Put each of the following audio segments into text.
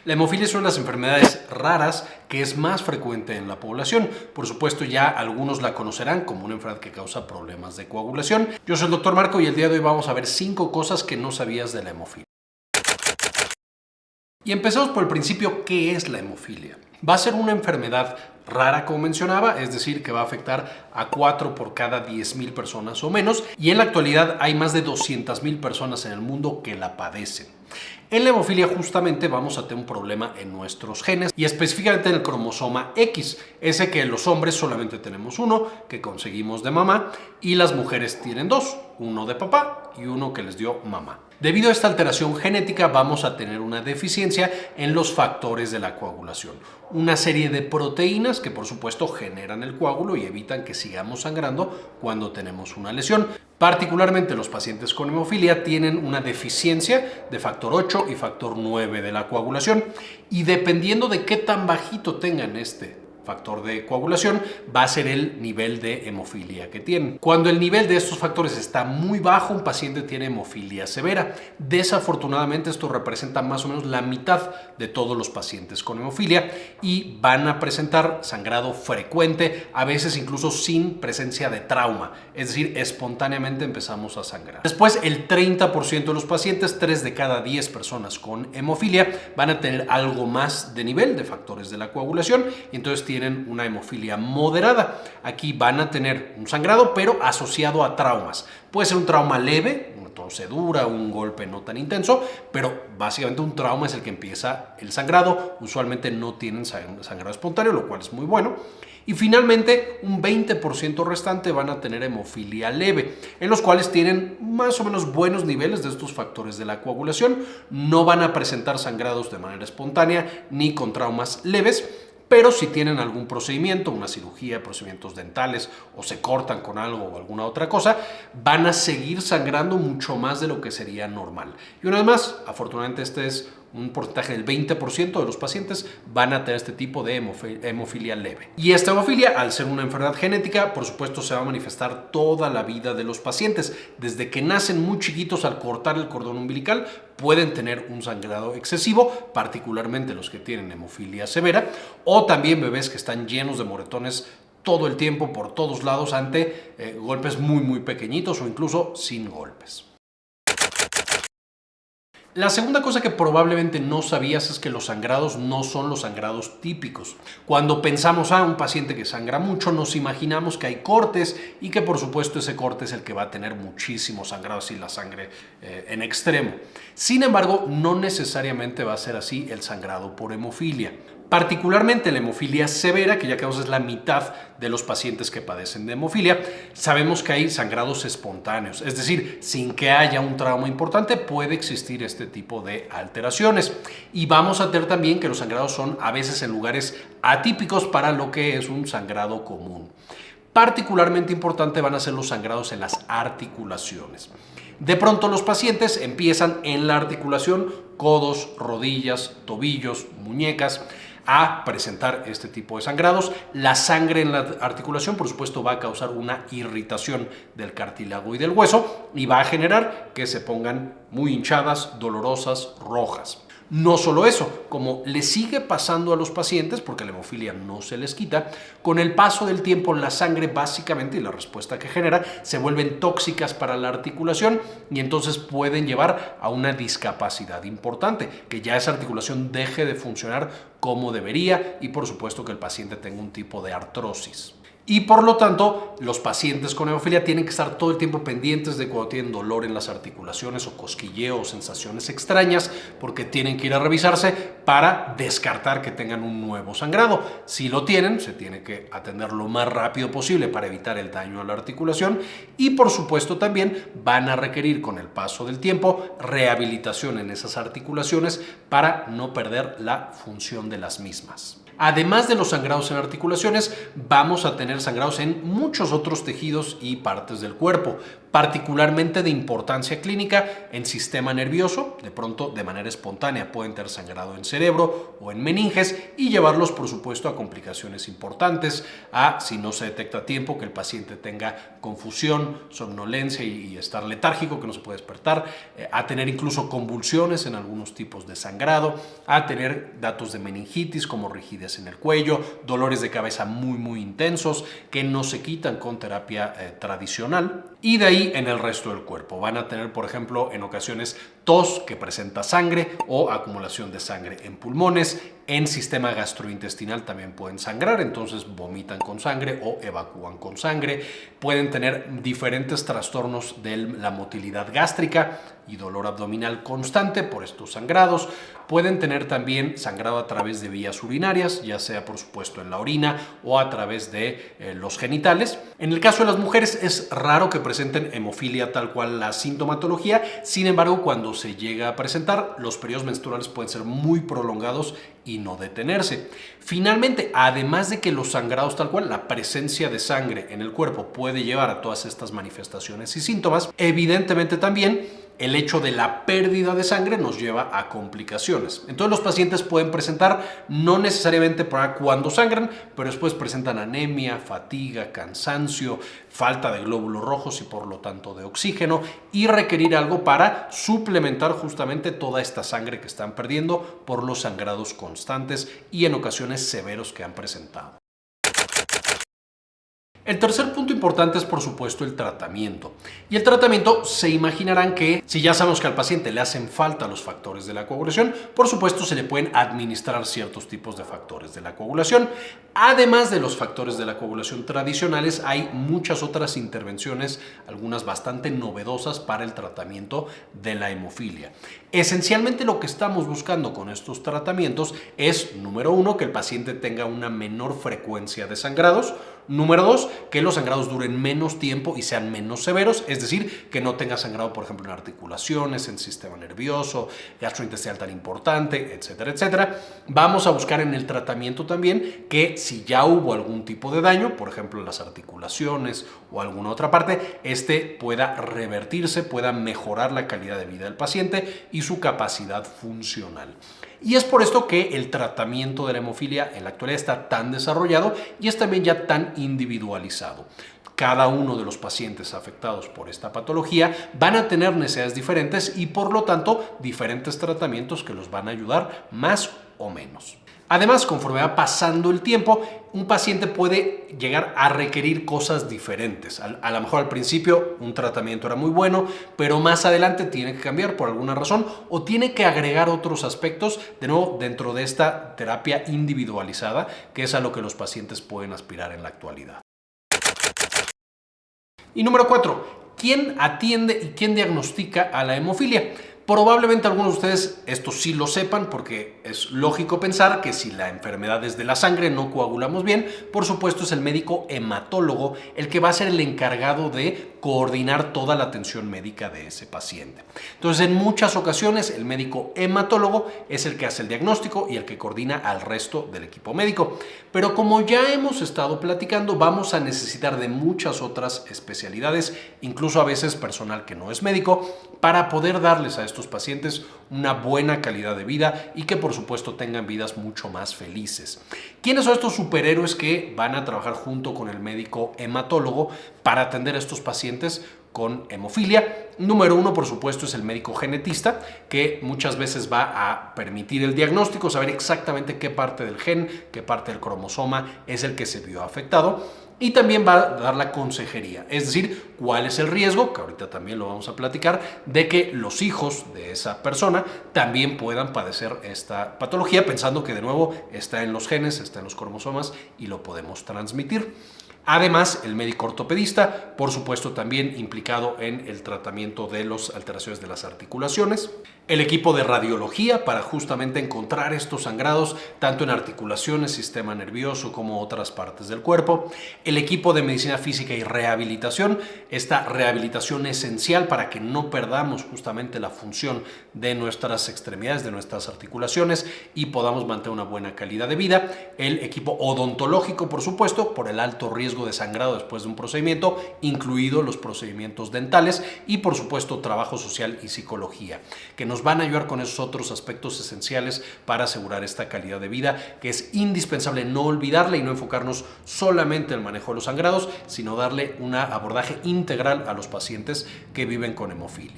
La hemofilia es una de las enfermedades raras que es más frecuente en la población. Por supuesto, ya algunos la conocerán como una enfermedad que causa problemas de coagulación. Yo soy el Dr. Marco y el día de hoy vamos a ver 5 cosas que no sabías de la hemofilia. Y empezamos por el principio, ¿qué es la hemofilia? Va a ser una enfermedad rara, como mencionaba, es decir, que va a afectar a 4 por cada 10,000 personas o menos, y en la actualidad hay más de 200,000 personas en el mundo que la padecen. En la hemofilia justamente vamos a tener un problema en nuestros genes y específicamente en el cromosoma X, ese que los hombres solamente tenemos uno, que conseguimos de mamá, y las mujeres tienen dos, uno de papá y uno que les dio mamá. Debido a esta alteración genética vamos a tener una deficiencia en los factores de la coagulación, una serie de proteínas que por supuesto generan el coágulo y evitan que sigamos sangrando cuando tenemos una lesión. Particularmente los pacientes con hemofilia tienen una deficiencia de factor 8 y factor 9 de la coagulación, y dependiendo de qué tan bajito tengan este factor de coagulación va a ser el nivel de hemofilia que tienen. Cuando el nivel de estos factores está muy bajo, un paciente tiene hemofilia severa. Desafortunadamente esto representa más o menos la mitad de todos los pacientes con hemofilia y van a presentar sangrado frecuente, a veces incluso sin presencia de trauma, es decir, espontáneamente empezamos a sangrar. Después, el 30% de los pacientes, 3 de cada 10 personas con hemofilia, van a tener algo más de nivel de factores de la coagulación y entonces tienen una hemofilia moderada. Aquí van a tener un sangrado, pero asociado a traumas. Puede ser un trauma leve, una torcedura, un golpe no tan intenso, pero básicamente un trauma es el que empieza el sangrado. Usualmente no tienen sangrado espontáneo, lo cual es muy bueno. Y finalmente, un 20% restante van a tener hemofilia leve, en los cuales tienen más o menos buenos niveles de estos factores de la coagulación. No van a presentar sangrados de manera espontánea ni con traumas leves, pero si tienen algún procedimiento, una cirugía, procedimientos dentales o se cortan con algo o alguna otra cosa, van a seguir sangrando mucho más de lo que sería normal. Y una vez más, afortunadamente este es un porcentaje del 20% de los pacientes van a tener este tipo de hemofilia leve. Y esta hemofilia, al ser una enfermedad genética, por supuesto se va a manifestar toda la vida de los pacientes. Desde que nacen muy chiquitos, al cortar el cordón umbilical, pueden tener un sangrado excesivo, particularmente los que tienen hemofilia severa, o también bebés que están llenos de moretones todo el tiempo, por todos lados, ante golpes muy pequeñitos o incluso sin golpes. La segunda cosa que probablemente no sabías es que los sangrados no son los sangrados típicos. Cuando pensamos a un paciente que sangra mucho, nos imaginamos que hay cortes y que por supuesto ese corte es el que va a tener muchísimo sangrado, así la sangre en extremo. Sin embargo, no necesariamente va a ser así el sangrado por hemofilia. Particularmente la hemofilia severa, que ya que es la mitad de los pacientes que padecen de hemofilia, sabemos que hay sangrados espontáneos, es decir, sin que haya un trauma importante puede existir este tipo de alteraciones. Y vamos a tener también que los sangrados son a veces en lugares atípicos para lo que es un sangrado común. Particularmente importante van a ser los sangrados en las articulaciones. De pronto los pacientes empiezan en la articulación, codos, rodillas, tobillos, muñecas, a presentar este tipo de sangrados. La sangre en la articulación, por supuesto, va a causar una irritación del cartílago y del hueso y va a generar que se pongan muy hinchadas, dolorosas, rojas. No solo eso, como le sigue pasando a los pacientes, porque la hemofilia no se les quita, con el paso del tiempo la sangre básicamente y la respuesta que genera se vuelven tóxicas para la articulación y entonces pueden llevar a una discapacidad importante, que ya esa articulación deje de funcionar como debería y por supuesto que el paciente tenga un tipo de artrosis. Y por lo tanto, los pacientes con hemofilia tienen que estar todo el tiempo pendientes de cuando tienen dolor en las articulaciones o cosquilleo o sensaciones extrañas, porque tienen que ir a revisarse para descartar que tengan un nuevo sangrado. Si lo tienen, se tiene que atender lo más rápido posible para evitar el daño a la articulación y por supuesto también van a requerir con el paso del tiempo rehabilitación en esas articulaciones para no perder la función de las mismas. Además de los sangrados en articulaciones, vamos a tener sangrados en muchos otros tejidos y partes del cuerpo. particularmente de importancia clínica en sistema nervioso. De pronto, de manera espontánea, pueden tener sangrado en cerebro o en meninges y llevarlos, por supuesto, a complicaciones importantes, a, si no se detecta a tiempo, que el paciente tenga confusión, somnolencia y estar letárgico, que no se puede despertar, a tener incluso convulsiones en algunos tipos de sangrado, a tener datos de meningitis como rigidez en el cuello, dolores de cabeza muy intensos que no se quitan con terapia tradicional, y de ahí en el resto del cuerpo. Van a tener, por ejemplo, en ocasiones tos que presenta sangre o acumulación de sangre en pulmones. En sistema gastrointestinal también pueden sangrar, entonces vomitan con sangre o evacúan con sangre. Pueden tener diferentes trastornos de la motilidad gástrica y dolor abdominal constante por estos sangrados. Pueden tener también sangrado a través de vías urinarias, ya sea por supuesto en la orina o a través de los genitales. En el caso de las mujeres es raro que presenten hemofilia tal cual la sintomatología. Sin embargo, cuando se llega a presentar, los periodos menstruales pueden ser muy prolongados y no detenerse. Finalmente, además de que los sangrados tal cual, la presencia de sangre en el cuerpo puede llevar a todas estas manifestaciones y síntomas, evidentemente también el hecho de la pérdida de sangre nos lleva a complicaciones. Entonces los pacientes pueden presentar, no necesariamente para cuando sangran, pero después presentan anemia, fatiga, cansancio, falta de glóbulos rojos y por lo tanto de oxígeno, y requerir algo para suplementar justamente toda esta sangre que están perdiendo por los sangrados constantes y en ocasiones severos que han presentado. El tercer punto importante es, por supuesto, el tratamiento. Y el tratamiento, se imaginarán que si ya sabemos que al paciente le hacen falta los factores de la coagulación, por supuesto se le pueden administrar ciertos tipos de factores de la coagulación. Además de los factores de la coagulación tradicionales, hay muchas otras intervenciones, algunas bastante novedosas para el tratamiento de la hemofilia. Esencialmente lo que estamos buscando con estos tratamientos es, número uno, que el paciente tenga una menor frecuencia de sangrados. Número dos, que los sangrados duren menos tiempo y sean menos severos, es decir, que no tenga sangrado, por ejemplo, en articulaciones, en sistema nervioso, gastrointestinal tan importante, etcétera, etcétera. Vamos a buscar en el tratamiento también que si ya hubo algún tipo de daño, por ejemplo, en las articulaciones o alguna otra parte, este pueda revertirse, pueda mejorar la calidad de vida del paciente y su capacidad funcional. Y es por esto que el tratamiento de la hemofilia en la actualidad está tan desarrollado y es también ya tan individualizado. Cada uno de los pacientes afectados por esta patología van a tener necesidades diferentes y por lo tanto diferentes tratamientos que los van a ayudar más o menos. Además, conforme va pasando el tiempo, un paciente puede llegar a requerir cosas diferentes. A lo mejor al principio un tratamiento era muy bueno, pero más adelante tiene que cambiar por alguna razón o tiene que agregar otros aspectos, de nuevo, dentro de esta terapia individualizada, que es a lo que los pacientes pueden aspirar en la actualidad. Y número 4, ¿quién atiende y quién diagnostica a la hemofilia? Probablemente algunos de ustedes esto sí lo sepan porque es lógico pensar que si la enfermedad es de la sangre, no coagulamos bien, por supuesto es el médico hematólogo el que va a ser el encargado de coordinar toda la atención médica de ese paciente. Entonces, en muchas ocasiones el médico hematólogo es el que hace el diagnóstico y el que coordina al resto del equipo médico. Pero como ya hemos estado platicando, vamos a necesitar de muchas otras especialidades, incluso a veces personal que no es médico, para poder darles a estos pacientes una buena calidad de vida y que por supuesto tengan vidas mucho más felices. ¿Quiénes son estos superhéroes que van a trabajar junto con el médico hematólogo para atender a estos pacientes con hemofilia? Número 1, por supuesto, es el médico genetista, que muchas veces va a permitir el diagnóstico, saber exactamente qué parte del gen, qué parte del cromosoma es el que se vio afectado. Y también va a dar la consejería, es decir, cuál es el riesgo, que ahorita también lo vamos a platicar, de que los hijos de esa persona también puedan padecer esta patología, pensando que de nuevo está en los genes, está en los cromosomas y lo podemos transmitir. Además, el médico ortopedista, por supuesto, también implicado en el tratamiento de las alteraciones de las articulaciones. El equipo de radiología para justamente encontrar estos sangrados tanto en articulaciones, sistema nervioso como otras partes del cuerpo. El equipo de medicina física y rehabilitación, esta rehabilitación esencial para que no perdamos justamente la función de nuestras extremidades, de nuestras articulaciones y podamos mantener una buena calidad de vida. El equipo odontológico, por supuesto, por el alto riesgo de sangrado después de un procedimiento, incluidos los procedimientos dentales y por supuesto trabajo social y psicología, que nos van a ayudar con esos otros aspectos esenciales para asegurar esta calidad de vida, que es indispensable no olvidarla y no enfocarnos solamente en el manejo de los sangrados, sino darle un abordaje integral a los pacientes que viven con hemofilia.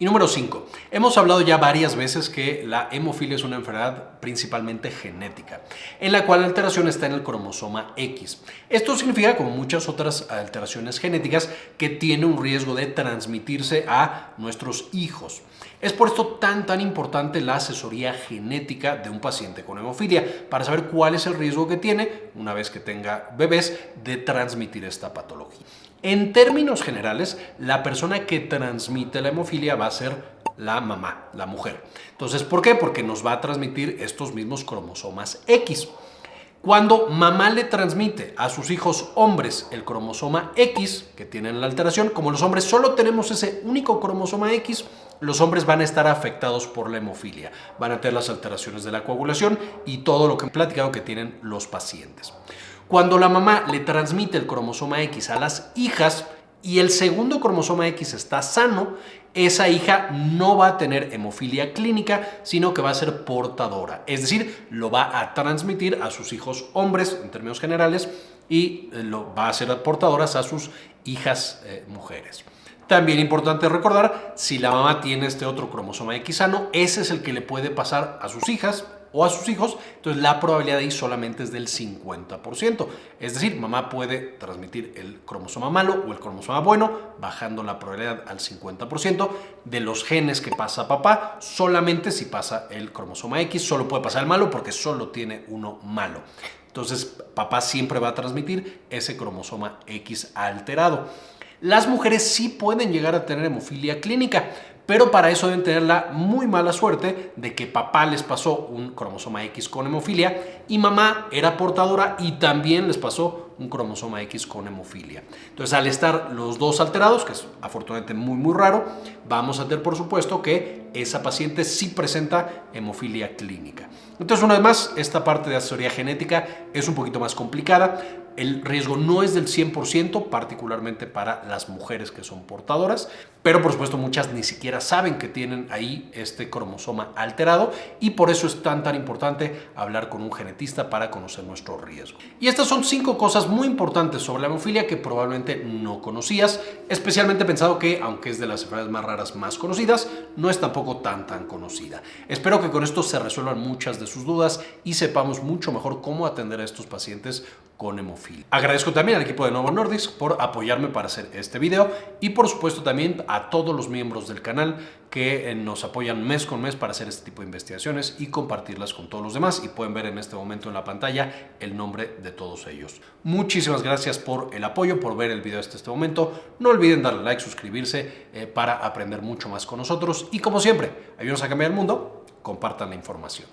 Y número 5. Hemos hablado ya varias veces que la hemofilia es una enfermedad principalmente genética, en la cual la alteración está en el cromosoma X. Esto significa, como muchas otras alteraciones genéticas, que tiene un riesgo de transmitirse a nuestros hijos. Es por esto tan importante la asesoría genética de un paciente con hemofilia, para saber cuál es el riesgo que tiene, una vez que tenga bebés, de transmitir esta patología. En términos generales, la persona que transmite la hemofilia va a ser la mamá, la mujer. Entonces, ¿por qué? Porque nos va a transmitir estos mismos cromosomas X. Cuando mamá le transmite a sus hijos hombres el cromosoma X, que tienen la alteración, como los hombres solo tenemos ese único cromosoma X, los hombres van a estar afectados por la hemofilia. Van a tener las alteraciones de la coagulación y todo lo que he platicado que tienen los pacientes. Cuando la mamá le transmite el cromosoma X a las hijas y el segundo cromosoma X está sano, esa hija no va a tener hemofilia clínica, sino que va a ser portadora. Es decir, lo va a transmitir a sus hijos hombres, en términos generales, y lo va a hacer portadoras a sus hijas mujeres. También importante recordar, si la mamá tiene este otro cromosoma X sano, ese es el que le puede pasar a sus hijas o a sus hijos, entonces la probabilidad de ahí solamente es del 50%. Es decir, mamá puede transmitir el cromosoma malo o el cromosoma bueno, bajando la probabilidad al 50%. De los genes que pasa papá, solamente si pasa el cromosoma X, solo puede pasar el malo porque solo tiene uno malo. Entonces, papá siempre va a transmitir ese cromosoma X alterado. Las mujeres sí pueden llegar a tener hemofilia clínica, pero para eso deben tener la muy mala suerte de que papá les pasó un cromosoma X con hemofilia y mamá era portadora y también les pasó un cromosoma X con hemofilia. Entonces, al estar los dos alterados, que es afortunadamente muy raro, vamos a tener por supuesto que esa paciente sí presenta hemofilia clínica. Entonces, una vez más, esta parte de asesoría genética es un poquito más complicada. El riesgo no es del 100%, particularmente para las mujeres que son portadoras, pero por supuesto muchas ni siquiera saben que tienen ahí este cromosoma alterado y por eso es tan importante hablar con un genetista para conocer nuestro riesgo. Y estas son 5 cosas muy importantes sobre la hemofilia que probablemente no conocías, especialmente pensado que, aunque es de las enfermedades más raras más conocidas, no es tampoco tan conocida. Espero que con esto se resuelvan muchas de sus dudas y sepamos mucho mejor cómo atender a estos pacientes con hemofilia. Agradezco también al equipo de Novo Nordisk por apoyarme para hacer este video y por supuesto también a todos los miembros del canal que nos apoyan mes con mes para hacer este tipo de investigaciones y compartirlas con todos los demás, y pueden ver en este momento en la pantalla el nombre de todos ellos. Muchísimas gracias por el apoyo, por ver el video hasta este momento. No olviden darle like, suscribirse para aprender mucho más con nosotros y, como siempre, ayúdenos a cambiar el mundo. Compartan la información.